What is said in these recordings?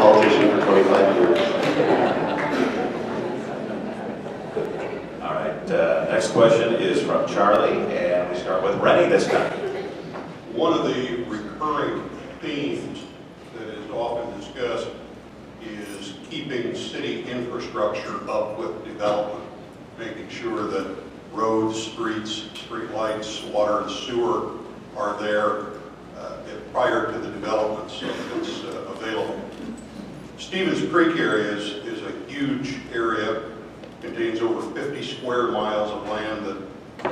politician for 25 years. All right, next question is from Charlie, and we start with Rennie this time. One of the recurring themes that is often discussed is keeping city infrastructure up with development, making sure that roads, streets, street lights, water and sewer are there prior to the development so that's available. Stevens Creek area is a huge area, contains over 50 square miles of land that,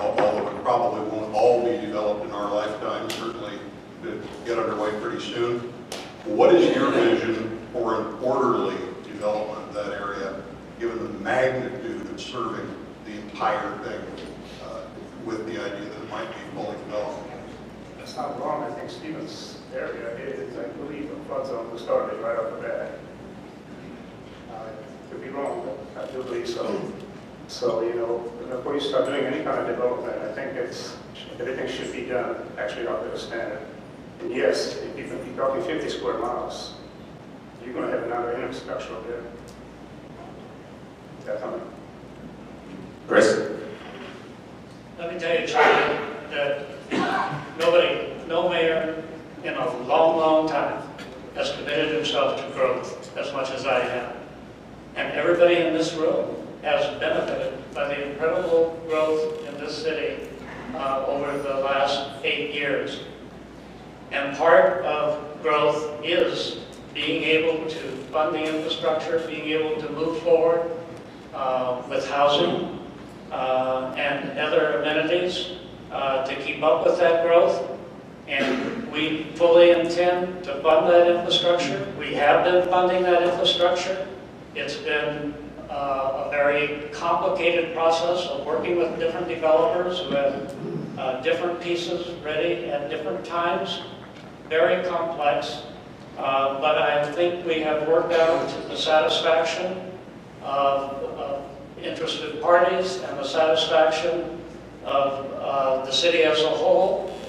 although it probably won't all be developed in our lifetime, certainly could get underway pretty soon. What is your vision for an orderly development of that area, given the magnitude of serving the entire thing with the idea that it might be fully developed? That's not wrong. I think Stevens area is, I believe, a flood zone to start it right off the bat. Could be wrong, but I do believe so. So, you know, before you start doing any kind of development, I think everything should be done actually up to a standard. And yes, if you're talking 50 square miles, you're going to have another infrastructure there. Definitely. Chris? Let me tell you, Charlie, that no mayor in a long, long time has committed himself to growth as much as I have. And everybody in this room has benefited by the incredible growth in this city over the last 8 years. And part of growth is being able to fund the infrastructure, being able to move forward with housing and other amenities to keep up with that growth. And we fully intend to fund that infrastructure. We have been funding that infrastructure. It's been a very complicated process of working with different developers who have different pieces ready at different times. Very complex, but I think we have worked out to the satisfaction of interested parties and the satisfaction of the city as a whole,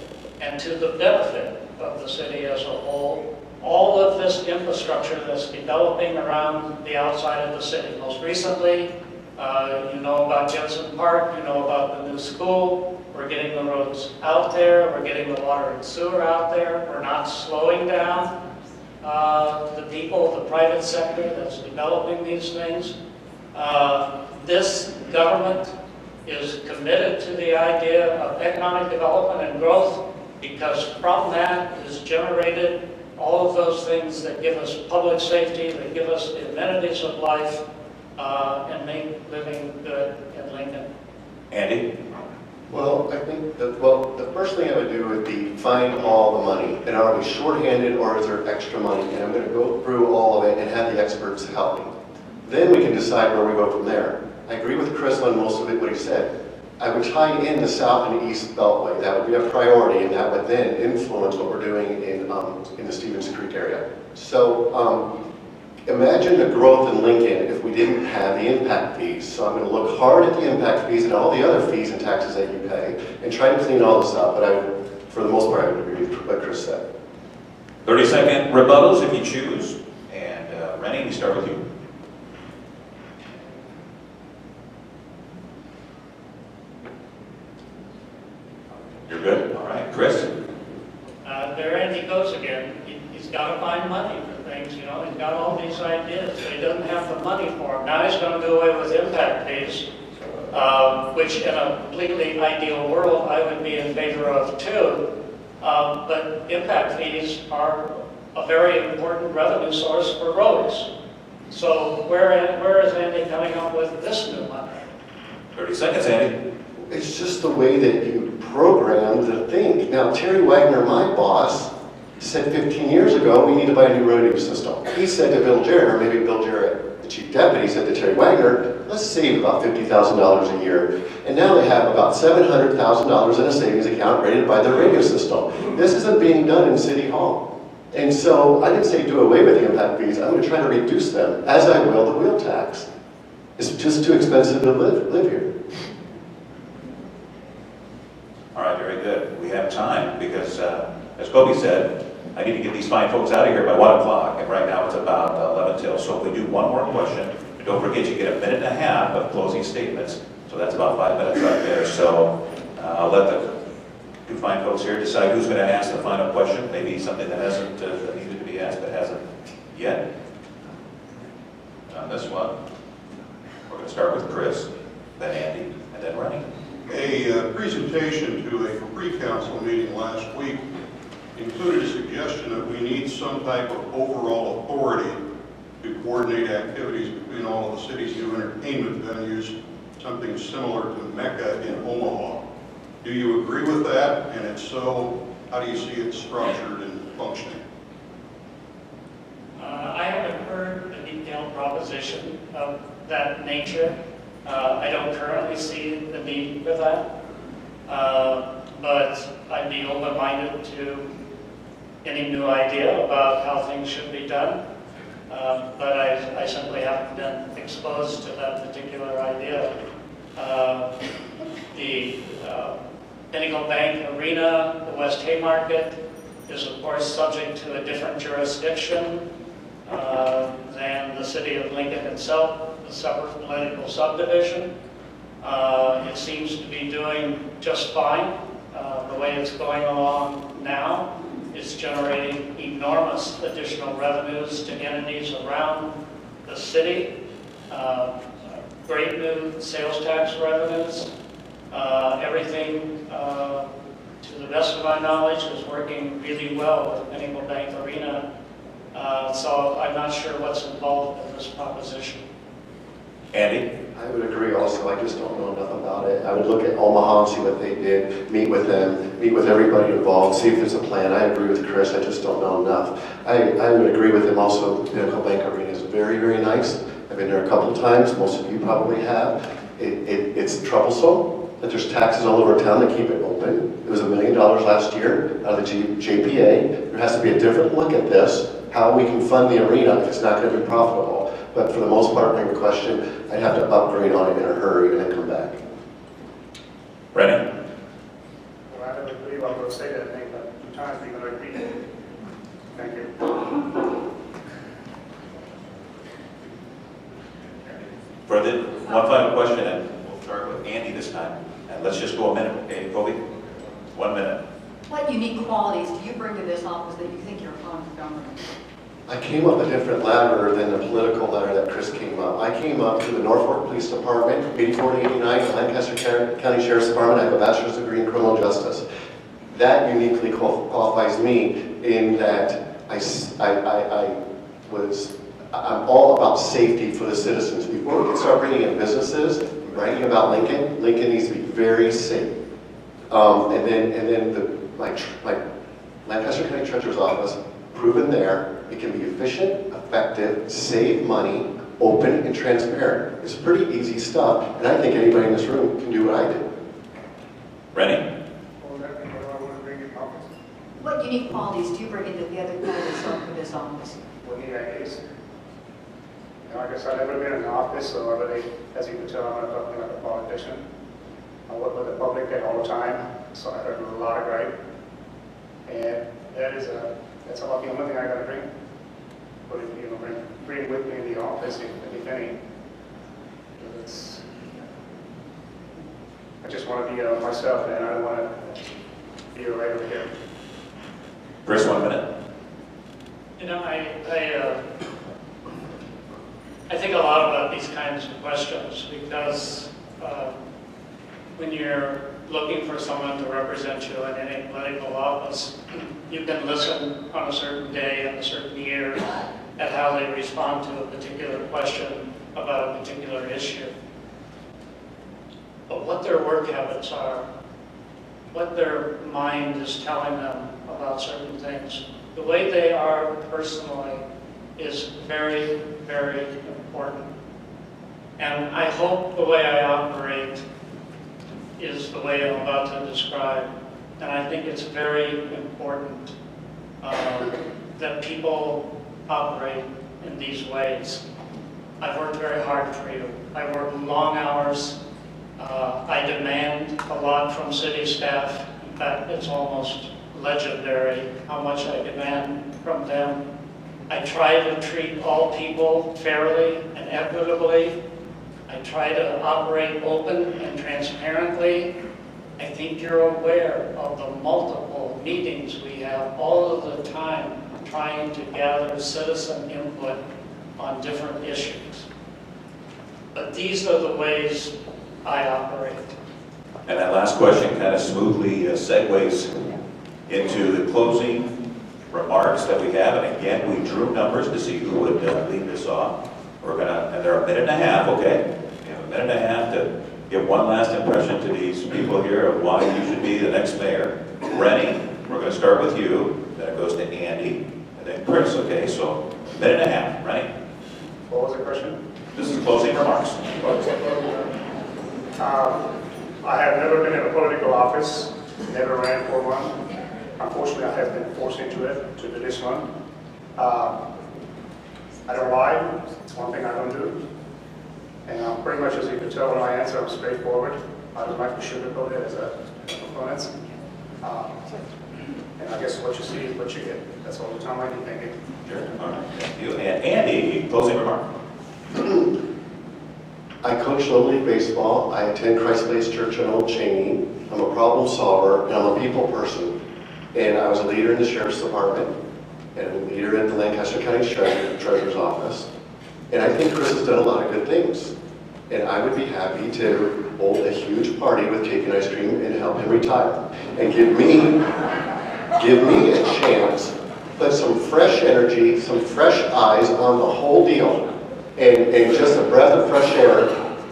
and to the benefit of the city as a whole, all of this infrastructure that's developing around the outside of the city. Most recently, you know about Jensen Park, you know about the new school. We're getting the roads out there, we're getting the water and sewer out there, we're not slowing down the people, the private sector that's developing these things. This government is committed to the idea of economic development and growth, because from that is generated all of those things that give us public safety, that give us the amenities of life, and make living good in Lincoln. Andy? Well, I think that, the first thing I would do would be find all the money. And are we shorthanded or is there extra money? And I'm going to go through all of it and have the experts help me. Then we can decide where we go from there. I agree with Chris on most of it, what he said. I would tie in the South and East Beltway. That would be a priority, and that would then influence what we're doing in the Stevens Creek area. So imagine the growth in Lincoln if we didn't have the impact fees. So I'm going to look hard at the impact fees and all the other fees and taxes that you pay and try to clean all this up. But for the most part, I would agree with what Chris said. 30-second rebuttals if you choose. And Rennie, we start with you. You're good? All right. Chris? There Andy goes again. He's got to find money for things, you know. He's got all these ideas, but he doesn't have the money for them. Now he's going to do away with impact fees, which in a completely ideal world I would be in favor of too. But impact fees are a very important revenue source for roads. So where is Andy coming up with this new money? 30 seconds, Andy. It's just the way that you program the thing. Now, Terry Wagner, my boss, said 15 years ago, we need to buy a new roading system. He said to Bill Jarrett, or maybe Bill Jarrett, the chief deputy, said to Terry Wagner, let's save about $50,000 a year. And now they have about $700,000 in a savings account ready to buy their radio system. This isn't being done in City Hall. And so I didn't say do away with the impact fees. I'm going to try to reduce them, as I will the wheel tax. It's just too expensive to live here. All right, very good. We have time because, as Kobe said, I need to get these fine folks out of here by 1 o'clock. And right now it's about that entails. So if we do one more question, don't forget you get a minute and a half of closing statements. So that's about 5 minutes right there. So I'll let the two fine folks here decide who's going to ask the final question. Maybe something that hasn't needed to be asked but hasn't yet. On this one, we're going to start with Chris, then Andy, and then Rennie. A presentation to a pre-council meeting last week included a suggestion that we need some type of overall authority to coordinate activities between all of the city's new entertainment venues, something similar to Mecca in Omaha. Do you agree with that? And if so, how do you see it structured and functioning? I haven't heard a detailed proposition of that nature. I don't currently see the need for that, but I'd be open-minded to any new idea about how things should be done. But I simply haven't been exposed to that particular idea. The Pinnacle Bank Arena, the West Haymarket, is of course subject to a different jurisdiction than the city of Lincoln itself, a separate political subdivision. It seems to be doing just fine. The way it's going along now is generating enormous additional revenues to entities around the city. Great new sales tax revenues. Everything, to the best of my knowledge, is working really well with Pinnacle Bank Arena. So I'm not sure what's involved in this proposition. Andy? I would agree also. I just don't know enough about it. I would look at Omaha and see what they did, meet with them, meet with everybody involved, see if there's a plan. I agree with Chris. I just don't know enough. I would agree with him also. Pinnacle Bank Arena is very, very nice. I've been there a couple of times. Most of you probably have. It's troublesome that there's taxes all over town that keep it open. It was $1 million last year out of the JPA. There has to be a different look at this, how we can fund the arena if it's not going to be profitable. But for the most part, in your question, I'd have to upgrade on it in a hurry and then come back. Rennie? Well, I don't believe I'm going to say that thing, but 2 times we're going to repeat it. Thank you. For the one final question, and we'll start with Andy this time. And let's just go a minute, okay, Kobe? 1 minute. What unique qualities do you bring to this office that you think your opponents don't bring? I came up a different ladder than the political ladder that Chris came up. I came up through the Norfolk Police Department, 84 to 89, the Lancaster County Sheriff's Department. I have a bachelor's degree in criminal justice. That uniquely qualifies me in that I'm all about safety for the citizens. Before we can start bringing in businesses, writing about Lincoln, Lincoln needs to be very safe. And then my Lancaster County Treasurer's Office, proven there, it can be efficient, effective, save money, open, and transparent. It's pretty easy stuff, and I think anybody in this room can do what I did. Rennie? What unique qualities do you bring into the other candidates for this office? What need I use? Like I said, I've never been in an office, so I really, as you can tell, I'm not talking like a politician. I work with the public all the time, so I heard a lot of gripe. And that's about the only thing I got to bring. But if you bring with me in the office, if any, I just want to be myself, and I don't want to be right over here. Chris, 1 minute. You know, I think a lot about these kinds of questions because when you're looking for someone to represent you in any political office, you can listen on a certain day and a certain year at how they respond to a particular question about a particular issue. But what their work habits are, what their mind is telling them about certain things, the way they are personally is very, very important. And I hope the way I operate is the way I'm about to describe. And I think it's very important that people operate in these ways. I've worked very hard for you. I work long hours. I demand a lot from city staff. In fact, it's almost legendary how much I demand from them. I try to treat all people fairly and equitably. I try to operate open and transparently. I think you're aware of the multiple meetings we have all of the time trying to gather citizen input on different issues. But these are the ways I operate. And that last question kind of smoothly segues into the closing remarks that we have. And again, we drew numbers to see who would lead this off. We're gonna, and they're a minute and a half, okay? We have a minute and a half to give one last impression to these people here of why you should be the next mayor. Rennie, we're gonna start with you, then it goes to Andy, and then Chris, okay? So, minute and a half, Rennie? What was the question? This is closing remarks. I have never been in a political office, never ran for one. Unfortunately, I have been forced into it, to do this one. I don't lie, it's one thing I don't do. And pretty much, as you can tell in my answer, I'm straightforward. I don't like to sugarcoat it as a proponent. And I guess what you see is what you get. That's all the time I need. Thank you. Sure. All right. Thank you. And Andy, closing remark. I coach Little League Baseball. I attend Christ-Based Church in Old Cheney. I'm a problem solver, and I'm a people person. And I was a leader in the Sheriff's Department, and a leader in the Lancaster County Treasurer's Office. And I think Chris has done a lot of good things. And I would be happy to hold a huge party with cake and ice cream and help him retire. And give me a chance, put some fresh energy, some fresh eyes on the whole deal. And just a breath of fresh air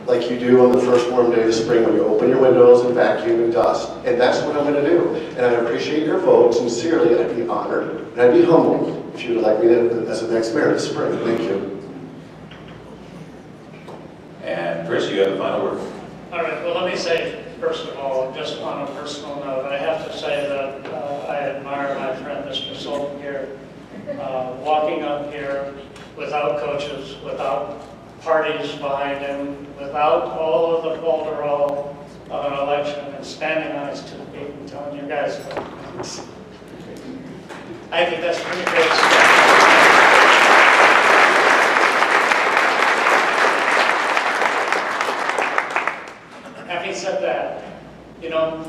like you do on the first warm day of spring when you open your windows and vacuum and dust. And that's what I'm going to do. And I appreciate your vote sincerely, and I'd be honored, and I'd be humbled if you would like me to, as the next mayor this spring. Thank you. And Chris, you have the final word. All right, well, let me say, first of all, just on a personal note, I have to say that I admire my friend, Mr. Sultan here, walking up here without coaches, without parties behind him, without all of the folderol of an election, and standing on his 2 feet and telling you guys what. I think that's pretty great stuff. Having said that, you know,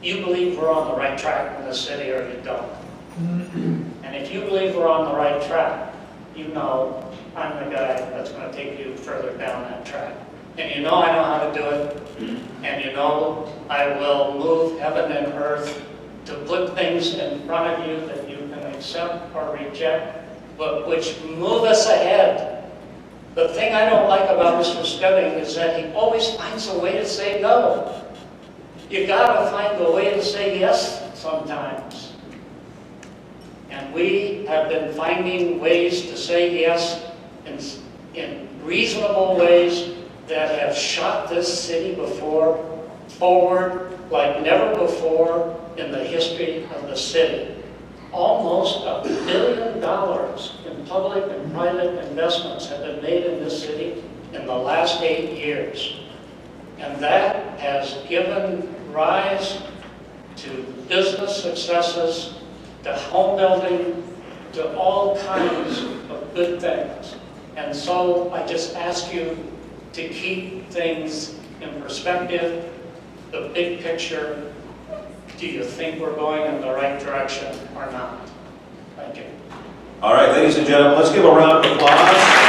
you believe we're on the right track in this city or you don't. And if you believe we're on the right track, you know I'm the guy that's going to take you further down that track. And you know I know how to do it. And you know I will move heaven and earth to put things in front of you that you can accept or reject, but which move us ahead. The thing I don't like about Mr. Stebbing is that he always finds a way to say no. You gotta find a way to say yes sometimes. And we have been finding ways to say yes in reasonable ways that have shot this city forward like never before in the history of the city. Almost $1 billion in public and private investments have been made in this city in the last 8 years. And that has given rise to business successes, to home building, to all kinds of good things. And so I just ask you to keep things in perspective, the big picture. Do you think we're going in the right direction or not? Thank you. All right, ladies and gentlemen, let's give a round of applause.